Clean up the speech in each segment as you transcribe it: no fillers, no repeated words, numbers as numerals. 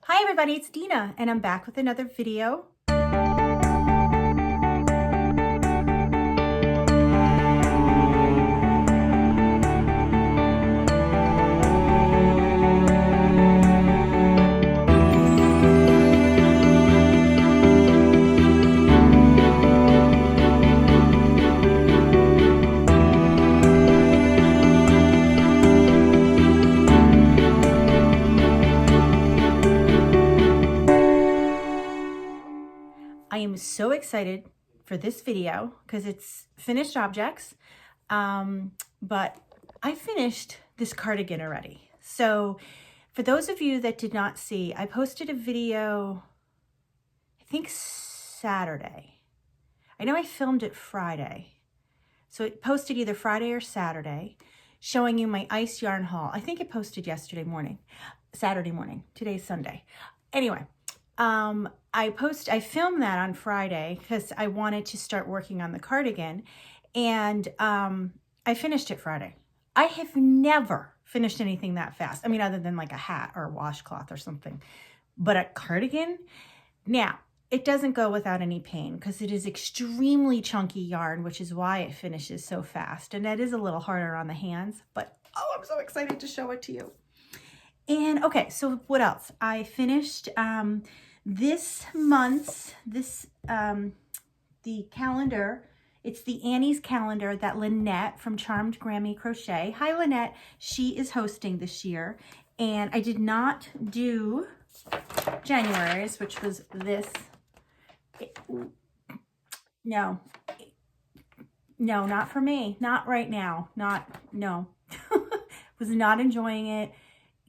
Hi everybody, it's Dina and I'm back with another video. I am so excited for this video because it's finished objects, but I finished this cardigan already. So for those of you that did not see, I posted a video, I think Saturday. I know I filmed it Friday. So it posted either Friday or Saturday, showing you my ice yarn haul. I think it posted yesterday morning, Saturday morning. Today's Sunday. Anyway, I filmed that on Friday because I wanted to start working on the cardigan, and I finished it Friday. I have never finished anything that fast. I mean, other than like a hat or a washcloth or something, but a cardigan. Now, it doesn't go without any pain because it is extremely chunky yarn, which is why it finishes so fast. And that is a little harder on the hands, but oh, I'm so excited to show it to you. And okay, so what else? I finished this month's, the calendar. It's the Annie's calendar that Lynette from Charmed Grammy Crochet. Hi, Lynette. She is hosting this year. And I did not do January's, which was this. No, not for me. Not right now. No. Was not enjoying it.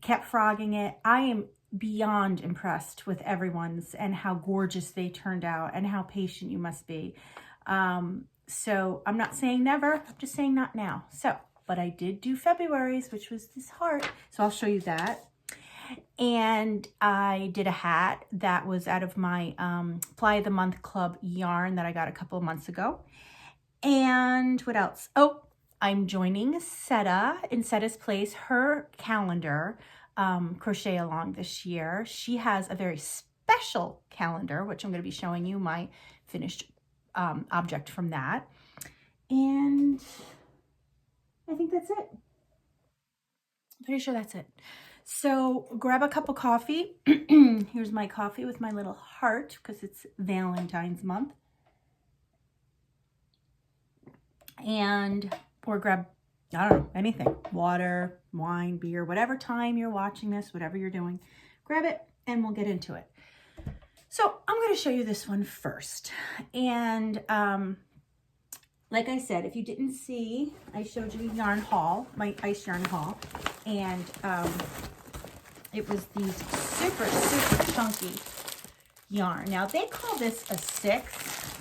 Kept frogging it. I am beyond impressed with everyone's and how gorgeous they turned out and how patient you must be. So I'm not saying never, I'm just saying not now. So, but I did do February's, which was this heart. So I'll show you that. And I did a hat that was out of my Fly of the Month Club yarn that I got a couple of months ago. And what else? Oh, I'm joining Seta in Seta's place, her calendar crochet along this year. She has a very special calendar, which I'm going to be showing you my finished object from that. And I think that's it. I'm pretty sure that's it. So grab a cup of coffee. Here's my coffee with my little heart because it's Valentine's month. And, or grab, I don't know, anything, water, wine, beer, whatever time you're watching this, whatever you're doing, grab it and we'll get into it. So I'm going to show you this one first. And like I said, if you didn't see, I showed you yarn haul, my ice yarn haul, and it was these super chunky yarn. Now they call this a 6,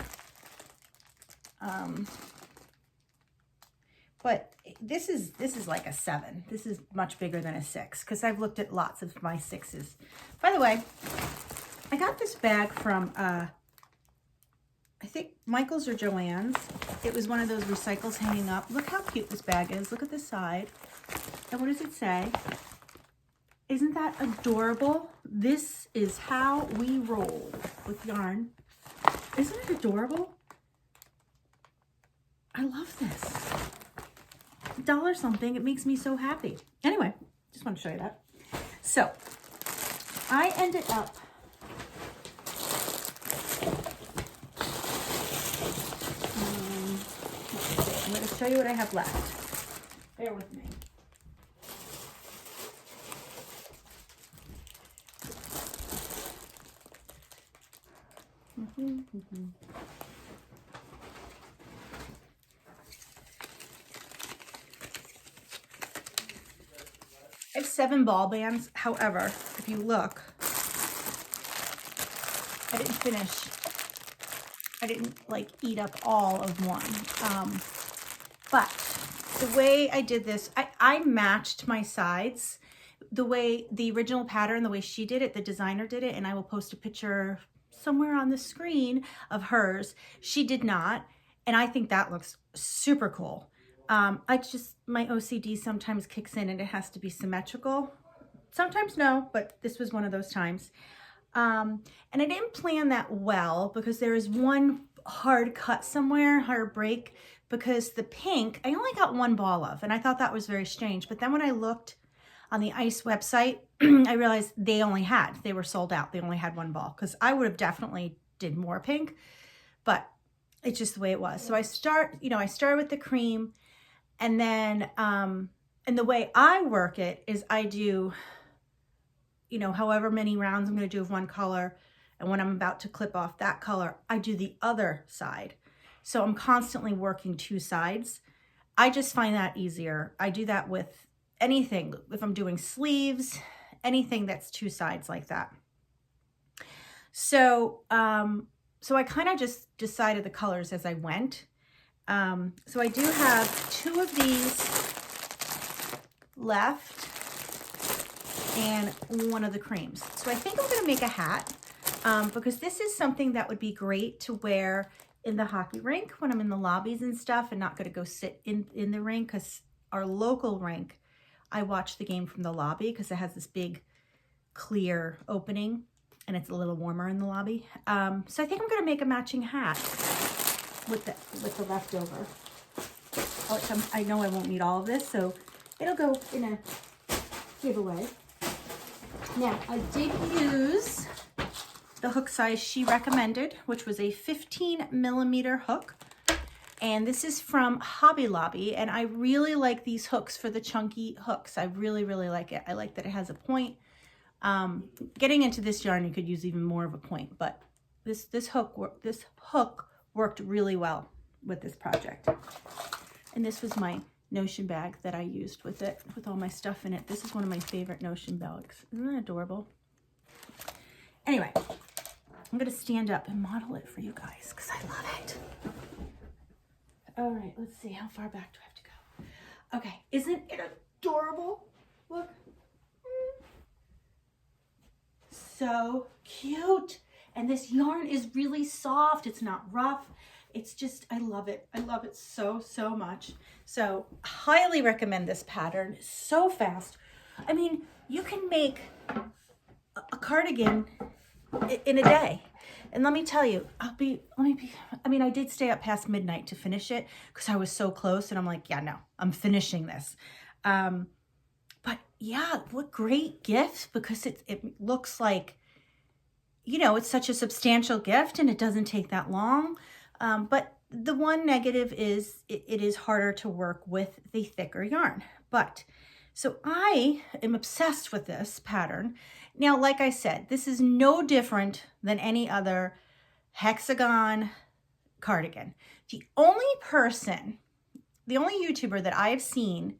but this is like a 7. This is much bigger than a 6 because I've looked at lots of my 6s. By the way, I got this bag from I think Michael's or Joann's. It was one of those recycles hanging up. Look how cute this bag is. Look at the side. And what does it say? Isn't that adorable? This is how we roll with yarn. Isn't it adorable? I love this. $1 something. It makes me so happy. Anyway, just want to show you that. So I ended up I'm going to show you what I have left. Bear with me. I have 7 ball bands. However, if you look, I didn't finish. I didn't like eat up all of one. But the way I did this, I matched my sides. The way the original pattern, the way she did it, the designer did it, and I will post a picture somewhere on the screen of hers. She did not, and I think that looks super cool. My OCD sometimes kicks in and it has to be symmetrical. Sometimes no, but this was one of those times. And I didn't plan that well because there is one hard cut somewhere, hard break, because the pink, I only got one ball of, and I thought that was very strange. But then when I looked on the ICE website, I realized they were sold out. They only had one ball, because I would have definitely did more pink, but it's just the way it was. So I started with the cream, and then, and the way I work it is I do, however many rounds I'm going to do of one color, and when I'm about to clip off that color, I do the other side. So I'm constantly working two sides. I just find that easier. I do that with anything. If I'm doing sleeves, anything that's two sides like that. So, so I kind of just decided the colors as I went. So I do have two of these left and one of the creams. So I think I'm going to make a hat, because this is something that would be great to wear in the hockey rink when I'm in the lobbies and stuff, and not going to go sit in the rink, because our local rink, I watch the game from the lobby because it has this big clear opening and it's a little warmer in the lobby. So I think I'm going to make a matching hat with the leftover. I know I won't need all of this, so it'll go in a giveaway. Now, I did use the hook size she recommended, which was a 15mm hook. And this is from Hobby Lobby, and I really like these hooks for the chunky hooks. I really, really like it. I like that it has a point. Getting into this yarn, you could use even more of a point, but this hook worked really well with this project. And this was my Notion bag that I used with it, with all my stuff in it. This is one of my favorite Notion bags. Isn't that adorable? Anyway, I'm going to stand up and model it for you guys because I love it. All right, let's see. How far back do I have to go? Okay, isn't it adorable? Look. So cute. And this yarn is really soft. It's not rough. It's just, I love it. I love it so, so much. So highly recommend this pattern. It's so fast. I mean, you can make a cardigan in a day. And let me tell you, I did stay up past midnight to finish it because I was so close, and I'm like, yeah, no, I'm finishing this. But yeah, what great gift, because it looks like, it's such a substantial gift and it doesn't take that long. But the one negative is it is harder to work with the thicker yarn. But so I am obsessed with this pattern. Now, like I said, this is no different than any other hexagon cardigan. The only YouTuber that I have seen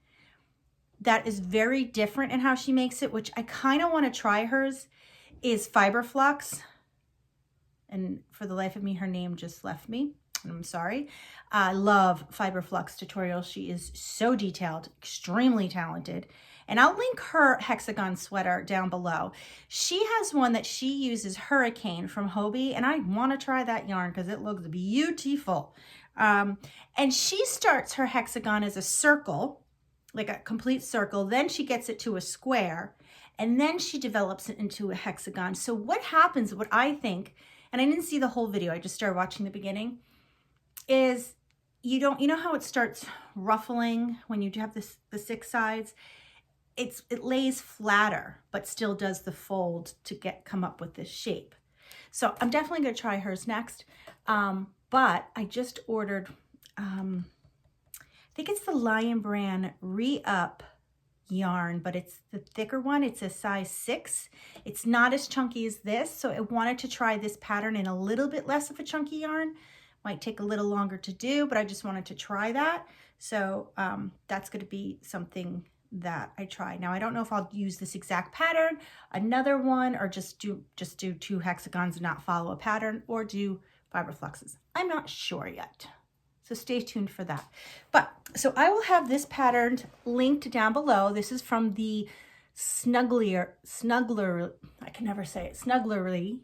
that is very different in how she makes it, which I kind of want to try hers, is Fiberflux. And for the life of me, her name just left me. I'm sorry. I love Fiberflux tutorials. She is so detailed, extremely talented. And I'll link her hexagon sweater down below. She has one that she uses, Hurricane from Hobie, and I want to try that yarn because it looks beautiful. And she starts her hexagon as a circle, like a complete circle. Then she gets it to a square, and then she develops it into a hexagon. So what happens, what I think, and I didn't see the whole video, I just started watching the beginning, is you know how it starts ruffling when you have the 6 sides? It lays flatter, but still does the fold to come up with this shape. So I'm definitely going to try hers next. But I just ordered, I think it's the Lion Brand Re-Up yarn, but it's the thicker one. It's a size 6. It's not as chunky as this. So I wanted to try this pattern in a little bit less of a chunky yarn. Might take a little longer to do, but I just wanted to try that. So that's going to be something that I try. Now, I don't know if I'll use this exact pattern, another one, or just do 2 hexagons and not follow a pattern, or do Fiberfluxes. I'm not sure yet. So stay tuned for that. But so I will have this pattern linked down below. This is from the Snuggler, I can never say it, Snugglery.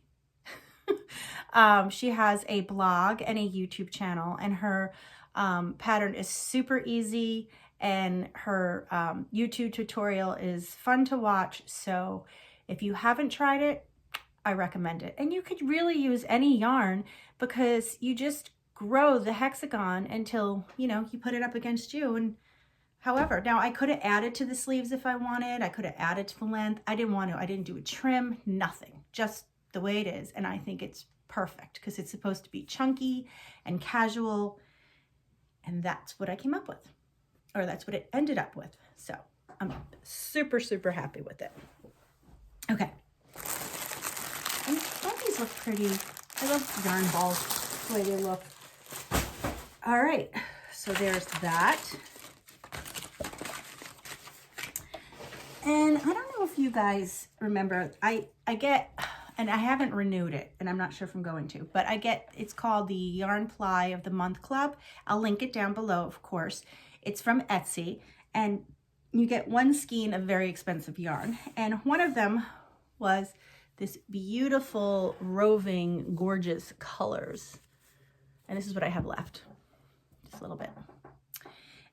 She has a blog and a YouTube channel, and her pattern is super easy and her YouTube tutorial is fun to watch. So if you haven't tried it, I recommend it. And you could really use any yarn because you just grow the hexagon until, you know, you put it up against you. And however, now I could have added to the sleeves if I wanted. I could have added to the length. I didn't want to. I didn't do a trim, nothing, just the way it is. And I think it's perfect because it's supposed to be chunky and casual. And that's what I came up with, or that's what it ended up with. So I'm super, super happy with it. Okay. And don't these look pretty? I love yarn balls, the way they look. All right, so there's that. And I don't know if you guys remember, I get, and I haven't renewed it, and I'm not sure if I'm going to, but I get, it's called the Yarn Ply of the Month Club. I'll link it down below, of course. It's from Etsy, and you get one skein of very expensive yarn. And one of them was this beautiful, roving, gorgeous colors. And this is what I have left, just a little bit.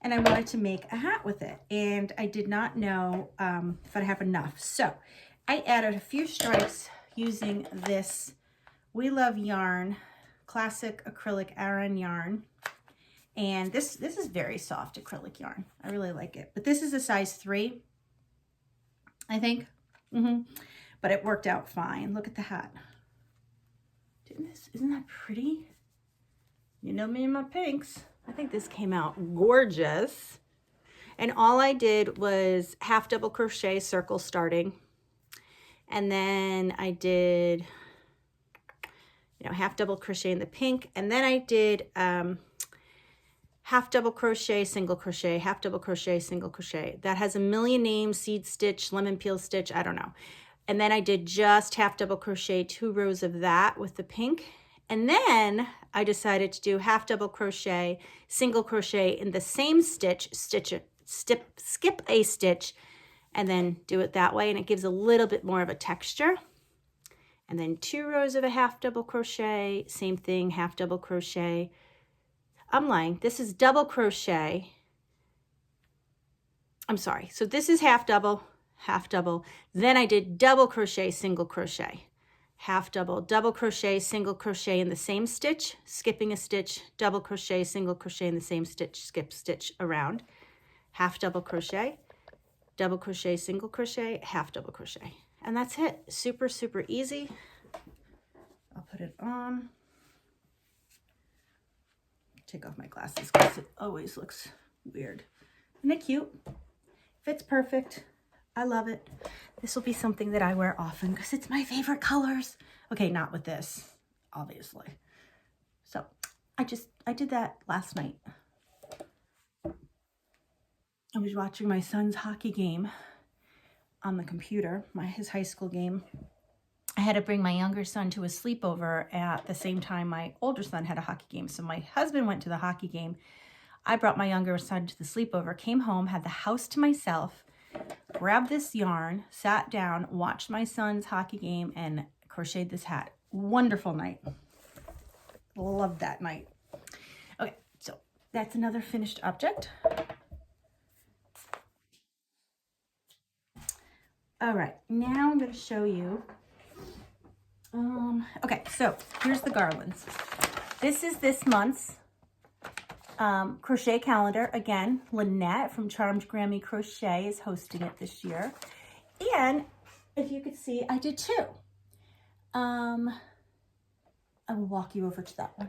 And I wanted to make a hat with it, and I did not know if I'd have enough. So I added a few stripes using this We Love Yarn classic acrylic Aran yarn. And this is very soft acrylic yarn. I really like it. But this is a size 3, I think. But it worked out fine. Look at the hat. Isn't that pretty? You know me and my pinks. I think this came out gorgeous. And all I did was half double crochet circle starting. And then I did, you know, half double crochet in the pink. And then I did half double crochet, single crochet, half double crochet, single crochet. That has a million names, seed stitch, lemon peel stitch, I don't know. And then I did just half double crochet 2 rows of that with the pink. And then I decided to do half double crochet, single crochet in the same stitch, skip a stitch, and then do it that way. And it gives a little bit more of a texture. And then 2 rows of a half double crochet, same thing, half double crochet. I'm lying, this is double crochet. I'm sorry, so this is half double, then I did double crochet, single crochet, half double, double crochet, single crochet in the same stitch, skipping a stitch, double crochet, single crochet in the same stitch, skip stitch around, half double crochet, double crochet, single crochet, half double crochet. And that's it. Super, super easy. I'll put it on. Take off my glasses because it always looks weird. Isn't it cute? Fits perfect. I love it. This will be something that I wear often because it's my favorite colors. Okay, not with this, obviously. So I did that last night. I was watching my son's hockey game on the computer, his high school game. I had to bring my younger son to a sleepover at the same time my older son had a hockey game. So my husband went to the hockey game. I brought my younger son to the sleepover, came home, had the house to myself, grabbed this yarn, sat down, watched my son's hockey game, and crocheted this hat. Wonderful night. Loved that night. Okay, so that's another finished object. All right, now I'm going to show you. Okay, so here's the garlands. This is this month's crochet calendar. Again, Lynette from Charmed Grammy Crochet is hosting it this year. And if you could see, I did 2. I will walk you over to that one.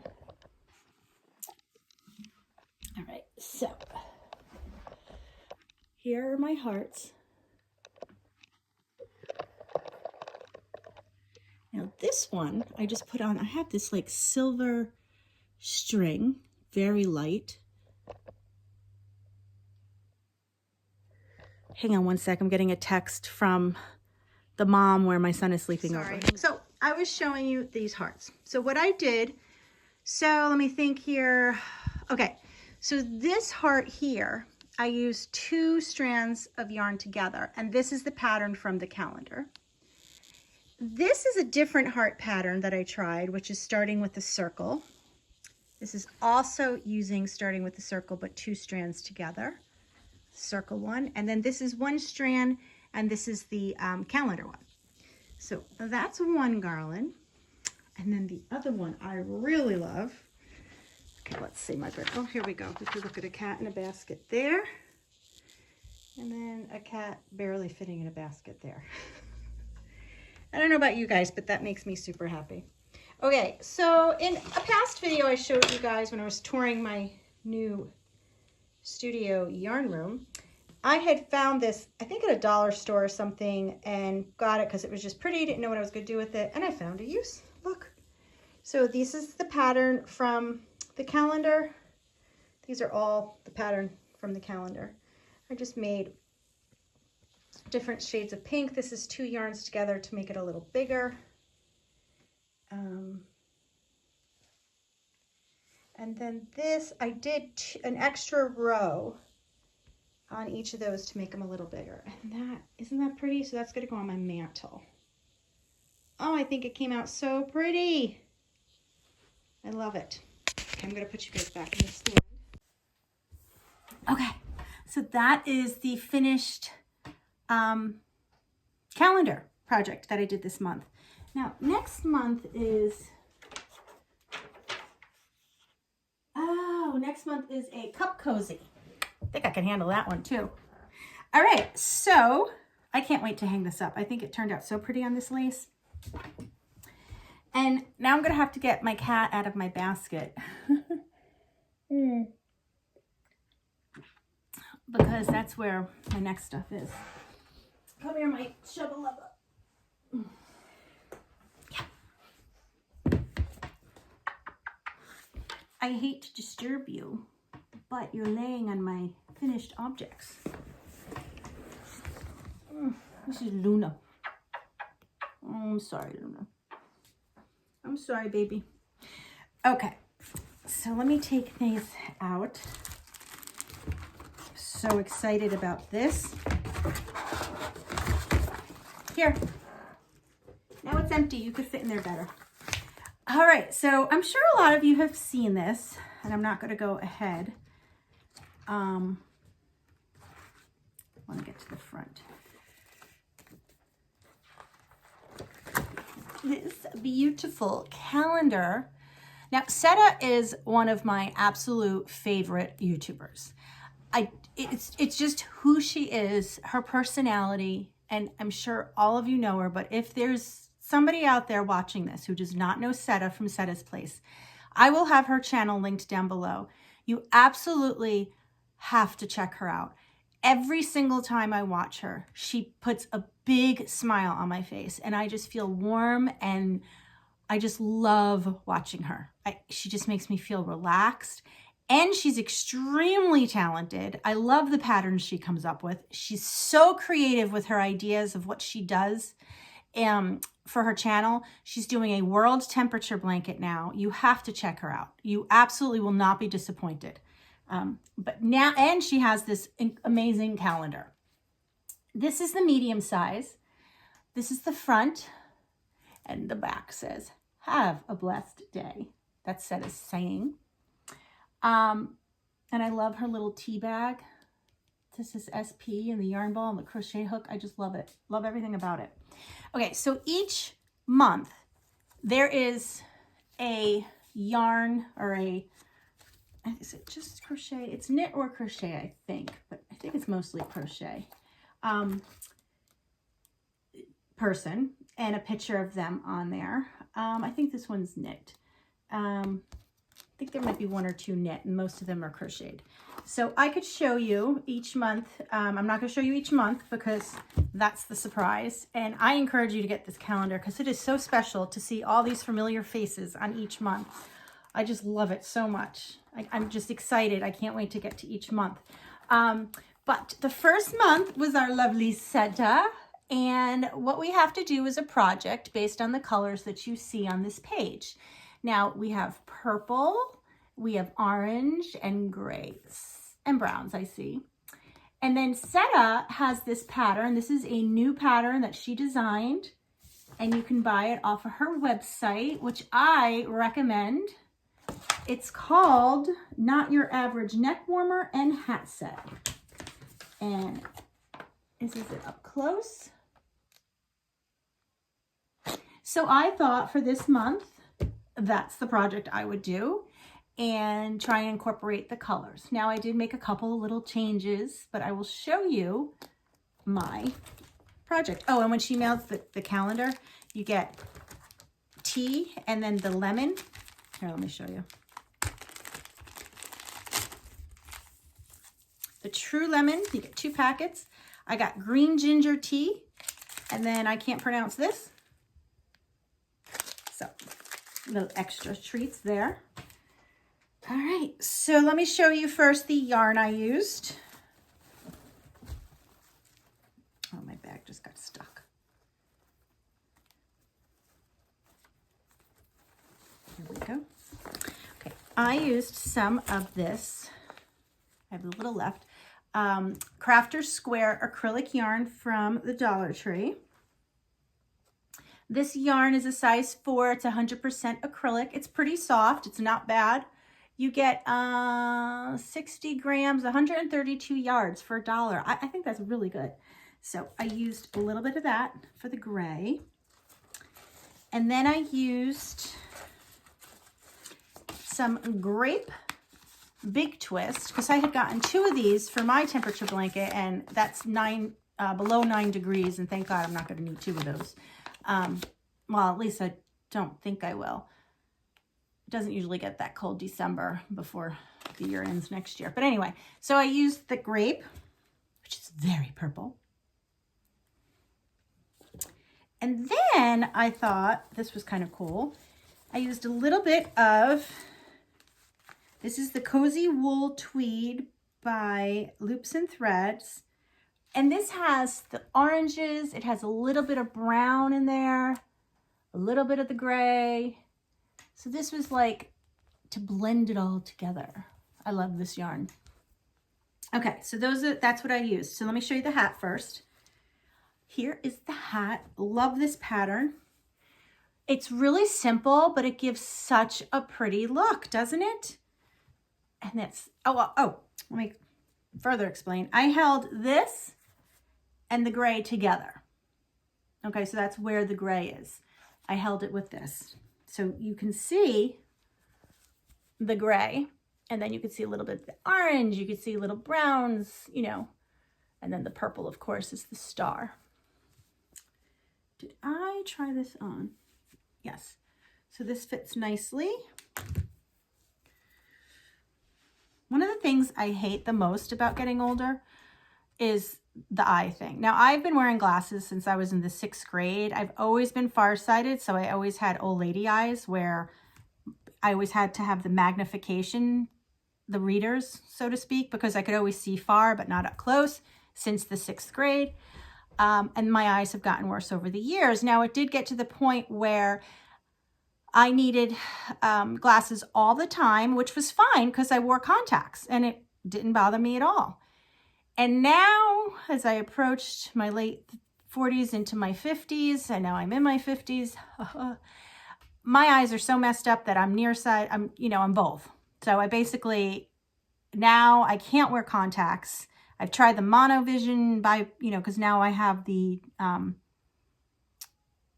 All right, so here are my hearts. Now this one, I just put on, I have this like silver string, very light. Hang on one sec, I'm getting a text from the mom where my son is sleeping over. So I was showing you these hearts. So what I did, so let me think here. Okay, so this heart here, I used 2 strands of yarn together, and this is the pattern from the calendar. This is a different heart pattern that I tried, which is starting with a circle. This is also using starting with the circle, but 2 strands together. circle one, and then this is one strand, and this is the calendar one. So that's one garland. And then the other one I really love. Okay, let's see my bird. Oh, here we go. If you look at a cat in a basket there. And then a cat barely fitting in a basket there. I don't know about you guys, but that makes me super happy. Okay, so in a past video I showed you guys when I was touring my new studio yarn room, I had found this, I think at a dollar store or something, and got it because it was just pretty, didn't know what I was going to do with it, and I found a use. Look. So this is the pattern from the calendar. These are all the pattern from the calendar. I just made different shades of pink. This is 2 yarns together to make it a little bigger. And then this, I did an extra row on each of those to make them a little bigger. And that, isn't that pretty? So that's gonna go on my mantle. Oh, I think it came out so pretty. I love it. Okay, I'm gonna put you guys back in the stand. Okay, so that is the finished calendar project that I did this month. Now, next month is, next month is a cup cozy. I think I can handle that one too. All right, so I can't wait to hang this up. I think it turned out so pretty on this lace. And now I'm gonna have to get my cat out of my basket. Because that's where my next stuff is. Come here, my shovel lover. Yeah. I hate to disturb you, but you're laying on my finished objects. This is Luna. Oh, I'm sorry, Luna. I'm sorry, baby. Okay, so let me take these out. So excited about this. Here. Now it's empty. You could fit in there better. All right, so I'm sure a lot of you have seen this, and I'm not going to go ahead. I want to get to the front. This beautiful calendar. Now, Seta is one of my absolute favorite YouTubers. It's just who she is, her personality, and I'm sure all of you know her, but if there's somebody out there watching this who does not know Seta from Seta's Place, I will have her channel linked down below. You absolutely have to check her out. Every single time I watch her, she puts a big smile on my face, and I just feel warm, and I just love watching her. She just makes me feel relaxed, and she's extremely talented. I love the patterns she comes up with. She's so creative with her ideas of what she does for her channel. She's doing a world temperature blanket now. You have to check her out. You absolutely will not be disappointed. But now, and she has this amazing calendar. This is the medium size. This is the front, and the back says, "Have a blessed day." That's Seta's saying. And I love her little tea bag. This is SP and the yarn ball and the crochet hook. I just love it. Love everything about it. Okay, so each month there is a yarn or is it just crochet? It's knit or crochet, I think, but I think it's mostly crochet. Person and a picture of them on there. I think this one's knit. I think there might be 1 or 2 knit, and most of them are crocheted. So I could show you each month. I'm not going to show you each month because that's the surprise. And I encourage you to get this calendar because it is so special to see all these familiar faces on each month. I just love it so much. I'm just excited. I can't wait to get to each month. But the first month was our lovely Seta. And what we have to do is a project based on the colors that you see on this page. Now we have purple, we have orange and grays and browns, I see. And then Seta has this pattern. This is a new pattern that she designed, and you can buy it off of her website, which I recommend. It's called Not Your Average Neck Warmer and Hat Set. And this is it up close. So I thought for this month, that's the project I would do and try and incorporate the colors. Now I did make a couple of little changes, but I will show you my project. Oh, and when she mails the calendar, you get tea and then the lemon. Here, let me show you. The true lemon, you get 2 packets. I got green ginger tea, and then I can't pronounce this. So, little extra treats there. All right, so let me show you first the yarn I used. Oh, my bag just got stuck. Here we go. Okay, I used some of this. I have a little left. Crafter's Square acrylic yarn from the Dollar Tree. This yarn is a size 4. It's 100% acrylic. It's pretty soft. It's not bad. You get 60 grams, 132 yards for $1. I think that's really good. So I used a little bit of that for the gray. And then I used some grape big twist, because I had gotten 2 of these for my temperature blanket, and that's below 9 degrees, and thank God I'm not going to need 2 of those. Well, at least I don't think I will. It doesn't usually get that cold December before the year ends next year. But anyway, so I used the grape, which is very purple. And then I thought this was kind of cool. I used a little bit of, this is the Cozy Wool Tweed by Loops and Threads. And this has the oranges. It has a little bit of brown in there, a little bit of the gray. So this was like to blend it all together. I love this yarn. Okay, so that's what I used. So let me show you the hat first. Here is the hat. Love this pattern. It's really simple, but it gives such a pretty look, doesn't it? And that's, let me further explain. I held this and the gray together. Okay, so that's where the gray is. I held it with this. So you can see the gray, and then you can see a little bit of the orange, you can see little browns, you know, and then the purple, of course, is the star. Did I try this on? Yes. So this fits nicely. One of the things I hate the most about getting older is the eye thing. Now, I've been wearing glasses since I was in the 6th grade. I've always been farsighted, so I always had old lady eyes where I always had to have the magnification, the readers, so to speak, because I could always see far but not up close since the 6th grade. And my eyes have gotten worse over the years. Now, it did get to the point where I needed glasses all the time, which was fine because I wore contacts and it didn't bother me at all. And now, as I approached my late 40s into my 50s, and now I'm in my 50s, my eyes are so messed up that I'm nearsighted. I'm both. So I basically, now I can't wear contacts. I've tried the monovision because now I have the,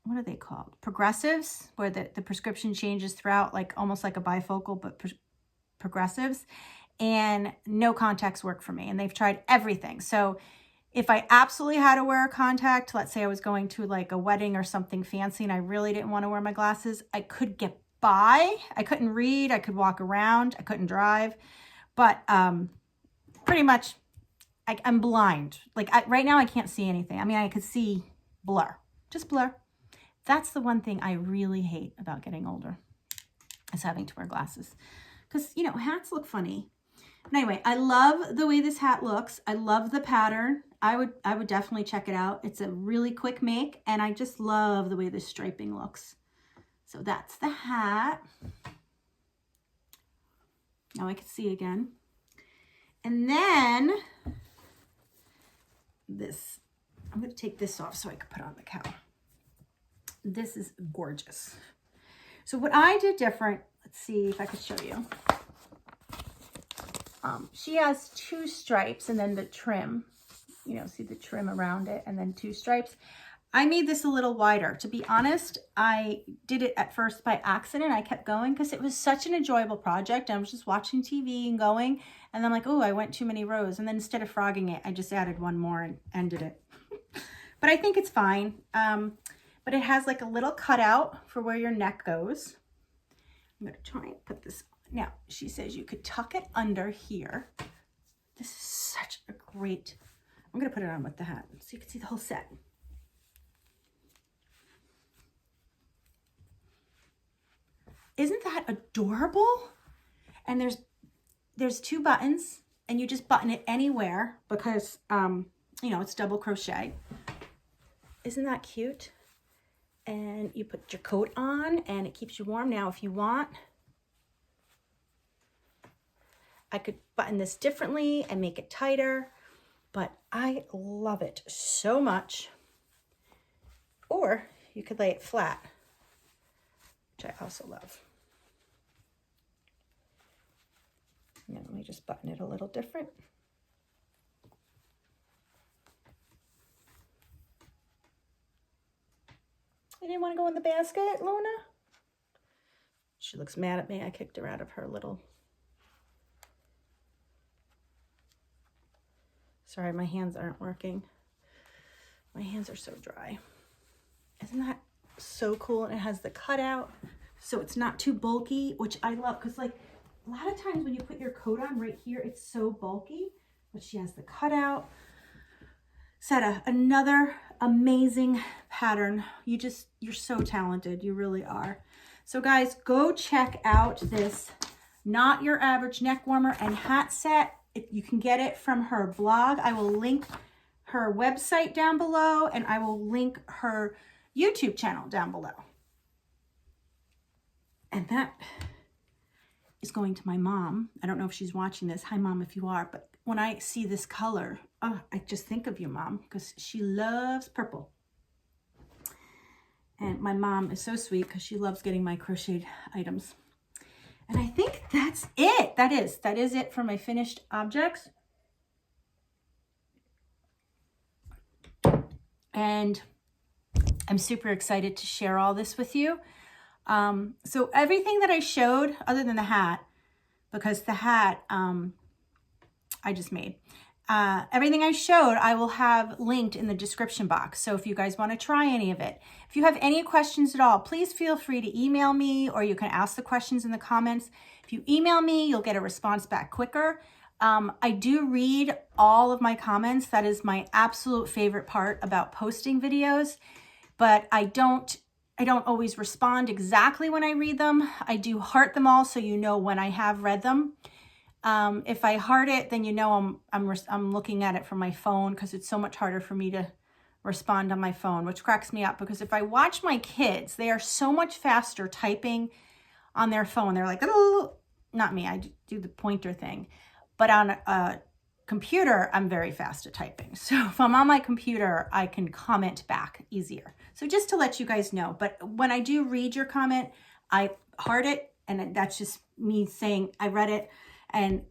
what are they called? Progressives, where the prescription changes throughout, like almost like a bifocal, but progressives. And no contacts work for me. And they've tried everything. So if I absolutely had to wear a contact, let's say I was going to like a wedding or something fancy and I really didn't want to wear my glasses, I could get by. I couldn't read. I could walk around. I couldn't drive. But pretty much I'm blind. Like right now I can't see anything. I mean, I could see blur, just blur. That's the one thing I really hate about getting older, is having to wear glasses. Because, hats look funny. And anyway, I love the way this hat looks. I love the pattern. I would definitely check it out. It's a really quick make, and I just love the way this striping looks. So that's the hat. Now I can see again. And then this, I'm going to take this off so I can put on the cowl. This is gorgeous. So what I did different, let's see if I could show you. She has 2 stripes and then the trim. you know, see the trim around it, and then 2 stripes. I made this a little wider. To be honest, I did it at first by accident. I kept going because it was such an enjoyable project. I was just watching TV and going, and then I'm like, oh, I went too many rows. And then instead of frogging it, I just added 1 more and ended it. But I think it's fine. But it has like a little cutout for where your neck goes. I'm gonna try and put this on. Now, she says you could tuck it under here. This is such a great, I'm gonna put it on with the hat so you can see the whole set. Isn't that adorable? And there's 2 buttons, and you just button it anywhere because, you know, it's double crochet. Isn't that cute? And you put your coat on, and it keeps you warm. Now, if you want, I could button this differently and make it tighter, but I love it so much. Or you could lay it flat, which I also love. Now, let me just button it a little different. You didn't want to go in the basket, Luna? She looks mad at me. I kicked her out of her little... Sorry, my hands aren't working. My hands are so dry. Isn't that so cool? And it has the cutout, so it's not too bulky, which I love, because like a lot of times when you put your coat on right here, it's so bulky, but she has the cutout. Seta, another amazing pattern. You're so talented. You really are. So guys, go check out this Not Your Average Neck Warmer and Hat Set. You can get it from her blog. I will link her website down below, and I will link her YouTube channel down below. And that is going to my mom. I don't know if she's watching this. Hi, Mom, if you are. But when I see this color, oh, I just think of you, Mom, because she loves purple. And my mom is so sweet because she loves getting my crocheted items. And I think that's it. That is it for my finished objects. And I'm super excited to share all this with you. So everything that I showed, other than the hat, because the hat I just made, everything I showed, I will have linked in the description box. So if you guys want to try any of it, if you have any questions at all, please feel free to email me, or you can ask the questions in the comments. If you email me, you'll get a response back quicker. I do read all of my comments. That is my absolute favorite part about posting videos, but I don't always respond exactly when I read them. I do heart them all, so you know when I have read them. If I heart it, then you know I'm looking at it from my phone, because it's so much harder for me to respond on my phone, which cracks me up, because if I watch my kids, they are so much faster typing on their phone. They're like, oh, not me, I do the pointer thing. But on a computer, I'm very fast at typing. So if I'm on my computer, I can comment back easier. So just to let you guys know, but when I do read your comment, I heart it, and that's just me saying I read it. And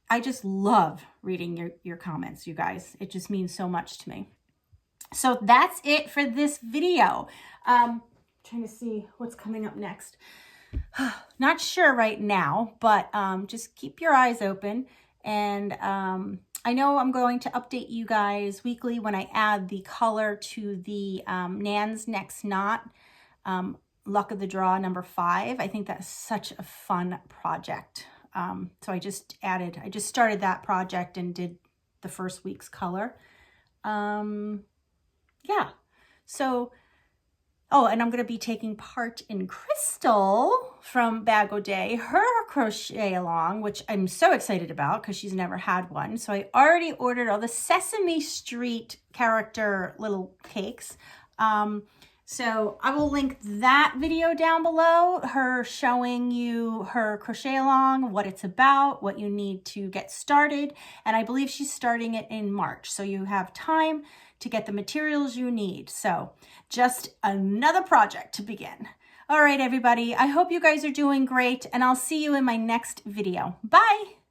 I just love reading your comments, you guys. It just means so much to me. So that's it for this video. Trying to see what's coming up next. Not sure right now, but just keep your eyes open. And I know I'm going to update you guys weekly when I add the color to the Nan's Next Knot, Luck of the Draw number 5. I think that's such a fun project. So I just started that project and did the first week's color. Yeah. So, oh, and I'm going to be taking part in Crystal from Bag O' Day, her crochet along, which I'm so excited about because she's never had one. So I already ordered all the Sesame Street character little cakes. So I will link that video down below, her showing you her crochet along, what it's about, what you need to get started. And I believe she's starting it in March. So you have time to get the materials you need. So just another project to begin. All right, everybody. I hope you guys are doing great, and I'll see you in my next video. Bye.